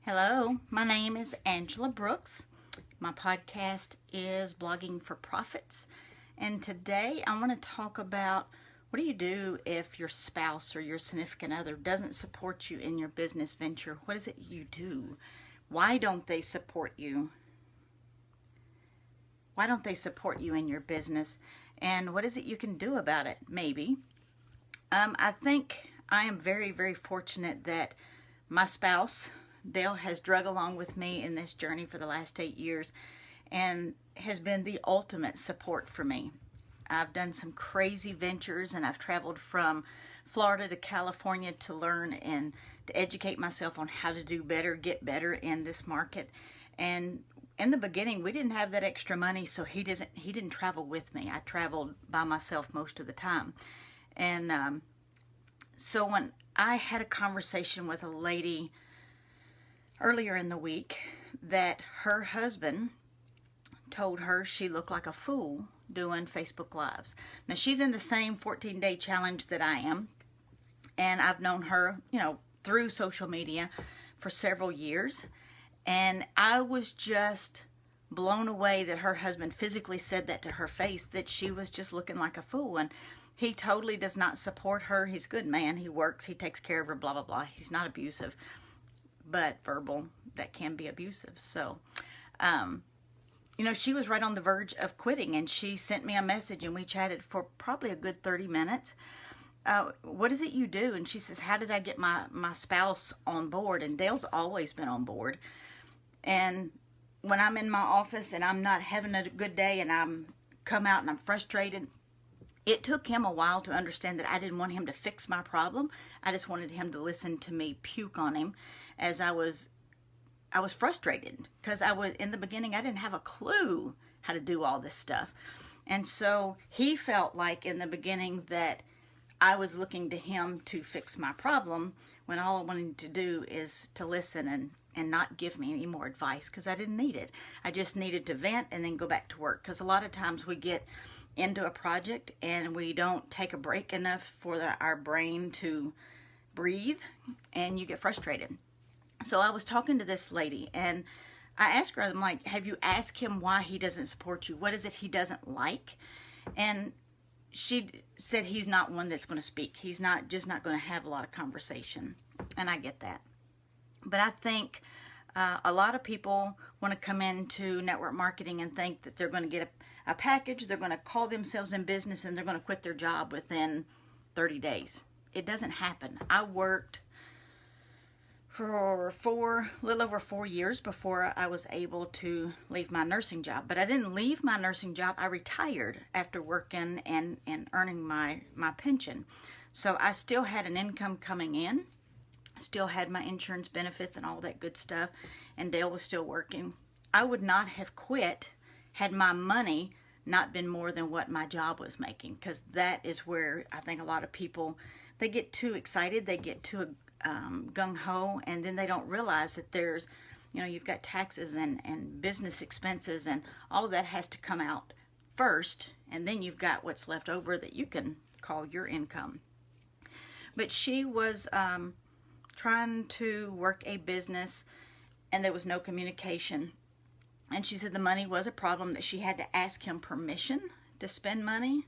Hello, my name is Angela Brooks. My podcast is Blogging for Profits. And today I want to talk about what do you do if your spouse or your significant other doesn't support you in your business venture? What is it you do? Why don't they support you? Why don't they support you in your business? And what is it you can do about it? Maybe. I think I am very, very fortunate that my spouse, Dale, has drug along with me in this journey for the last 8 years and has been the ultimate support for me. I've done some crazy ventures and I've traveled from Florida to California to learn and to educate myself on how to do better, get better in this market. And in the beginning, we didn't have that extra money, so he didn't travel with me. I traveled by myself most of the time. And so when I had a conversation with a lady earlier in the week that her husband told her she looked like a fool doing Facebook Lives. Now, she's in the same 14-day challenge that I am, and I've known her, through social media for several years, and I was just blown away that her husband physically said that to her face, that she was just looking like a fool. And he totally does not support her. He's a good man. He works. He takes care of her, blah, blah, blah. He's not abusive, but verbal, that can be abusive. So, she was right on the verge of quitting, and she sent me a message, and we chatted for probably a good 30 minutes. What is it you do? And she says, how did I get my spouse on board? And Dale's always been on board. And when I'm in my office and I'm not having a good day and I'm come out and I'm frustrated, it took him a while to understand that I didn't want him to fix my problem. I just wanted him to listen to me puke on him as I was frustrated, because in the beginning, I didn't have a clue how to do all this stuff. And so he felt like in the beginning that I was looking to him to fix my problem, when all I wanted to do is to listen and not give me any more advice, because I didn't need it. I just needed to vent and then go back to work, because a lot of times we get into a project and we don't take a break enough for our brain to breathe, and you get frustrated. So I was talking to this lady, and I asked her, I'm like, have you asked him why he doesn't support you? What is it he doesn't like? And she said he's not one that's going to speak. He's not going to have a lot of conversation. And I get that. But I think a lot of people want to come into network marketing and think that they're going to get a package, they're going to call themselves in business, and they're going to quit their job within 30 days. It doesn't happen. I worked for a little over 4 years before I was able to leave my nursing job. But I didn't leave my nursing job. I retired after working and earning my pension. So I still had an income coming in. I still had my insurance benefits and all that good stuff. And Dale was still working. I would not have quit had my money not been more than what my job was making. Because that is where I think a lot of people, they get too excited. They get too gung-ho, and then they don't realize that there's, you've got taxes and business expenses, and all of that has to come out first, and then you've got what's left over that you can call your income. But she was trying to work a business, and there was no communication. And she said the money was a problem, that she had to ask him permission to spend money.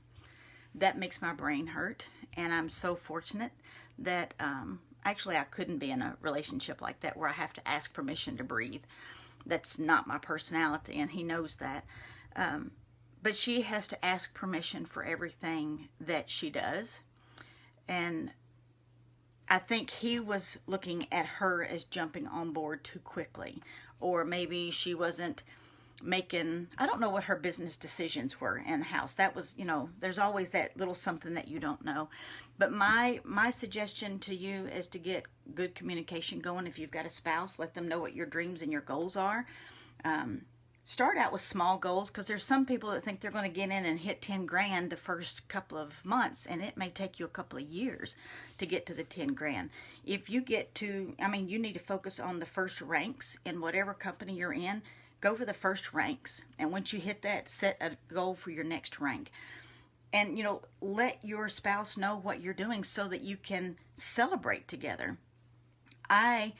That makes my brain hurt, and I'm so fortunate that actually I couldn't be in a relationship like that where I have to ask permission to breathe. That's not my personality, and he knows that. But she has to ask permission for everything that she does. And I think he was looking at her as jumping on board too quickly. Or maybe she wasn't making, I don't know what her business decisions were in the house. That was, there's always that little something that you don't know. But my suggestion to you is to get good communication going. If you've got a spouse, let them know what your dreams and your goals are. Start out with small goals, because there's some people that think they're going to get in and hit 10 grand the first couple of months, and it may take you a couple of years to get to the 10 grand. If you get to, you need to focus on the first ranks in whatever company you're in. Go for the first ranks, and once you hit that, set a goal for your next rank. And, let your spouse know what you're doing so that you can celebrate together. I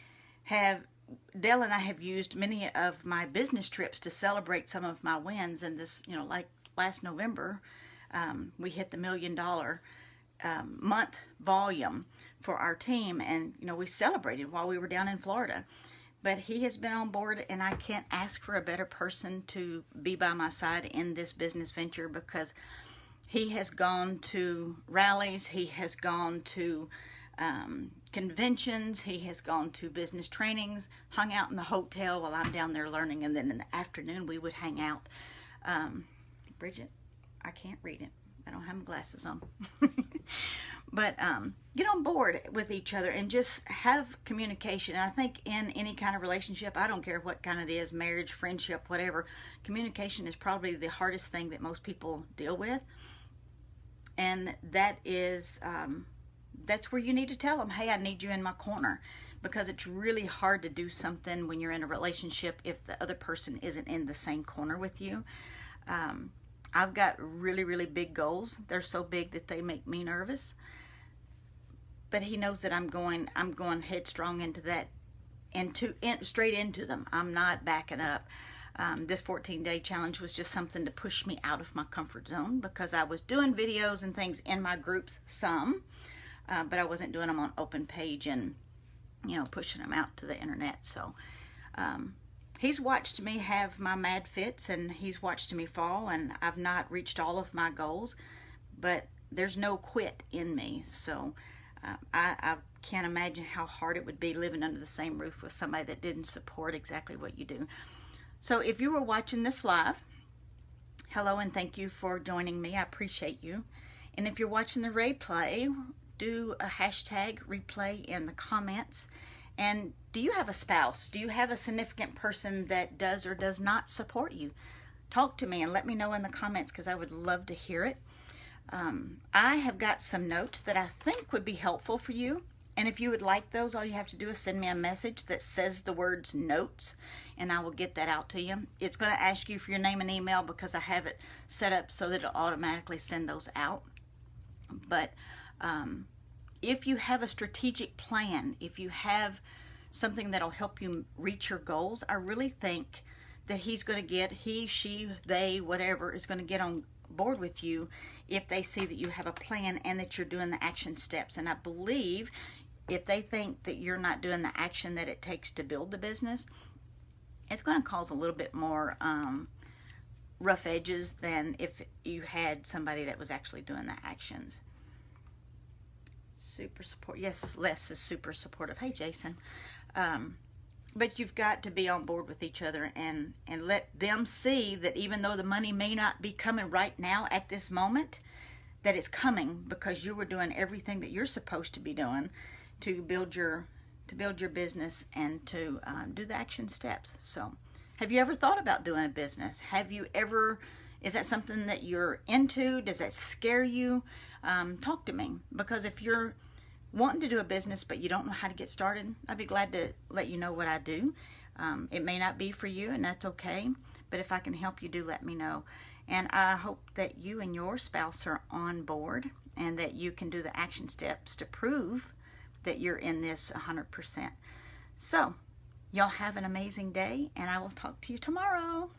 have Dale and I have used many of my business trips to celebrate some of my wins. And this, like last November, we hit the $1 million month volume for our team, and we celebrated while we were down in Florida. But he has been on board, and I can't ask for a better person to be by my side in this business venture, because he has gone to rallies, he has gone to conventions, he has gone to business trainings, hung out in the hotel while I'm down there learning, and then in the afternoon we would hang out. Bridget, I can't read it. I don't have my glasses on. But get on board with each other and just have communication. And I think in any kind of relationship, I don't care what kind it is, marriage, friendship, whatever, communication is probably the hardest thing that most people deal with. And that is, that's where you need to tell them, hey, I need you in my corner. Because it's really hard to do something when you're in a relationship if the other person isn't in the same corner with you. I've got really, really big goals. They're so big that they make me nervous. But he knows that I'm going headstrong into that, straight into them. I'm not backing up. This 14-day challenge was just something to push me out of my comfort zone, because I was doing videos and things in my groups but I wasn't doing them on open page and pushing them out to the internet. So he's watched me have my mad fits, and he's watched me fall, and I've not reached all of my goals, but there's no quit in me. So I can't imagine how hard it would be living under the same roof with somebody that didn't support exactly what you do. So if you were watching this live, hello and thank you for joining me. I appreciate you. And if you're watching the replay, do a hashtag replay in the comments. And do you have a spouse? Do you have a significant person that does or does not support you? Talk to me and let me know in the comments, because I would love to hear it. I have got some notes that I think would be helpful for you. And if you would like those, all you have to do is send me a message that says the words notes, and I will get that out to you. It's going to ask you for your name and email, because I have it set up so that it'll automatically send those out. But if you have a strategic plan, if you have something that'll help you reach your goals, I really think that he's going to get, he, she, they, whatever, is going to get on board with you if they see that you have a plan and that you're doing the action steps. And I believe if they think that you're not doing the action that it takes to build the business, it's going to cause a little bit more rough edges than if you had somebody that was actually doing the actions. Super support. Yes, Les is super supportive. Hey, Jason. But you've got to be on board with each other and let them see that even though the money may not be coming right now at this moment, that it's coming because you were doing everything that you're supposed to be doing to build your business and to do the action steps. So have you ever thought about doing a business? Is that something that you're into? Does that scare you? Talk to me, because if you're wanting to do a business but you don't know how to get started, I'd be glad to let you know what I do. It may not be for you, and that's okay, but if I can help you, do let me know. And I hope that you and your spouse are on board and that you can do the action steps to prove that you're in this 100%. So y'all have an amazing day, and I will talk to you tomorrow.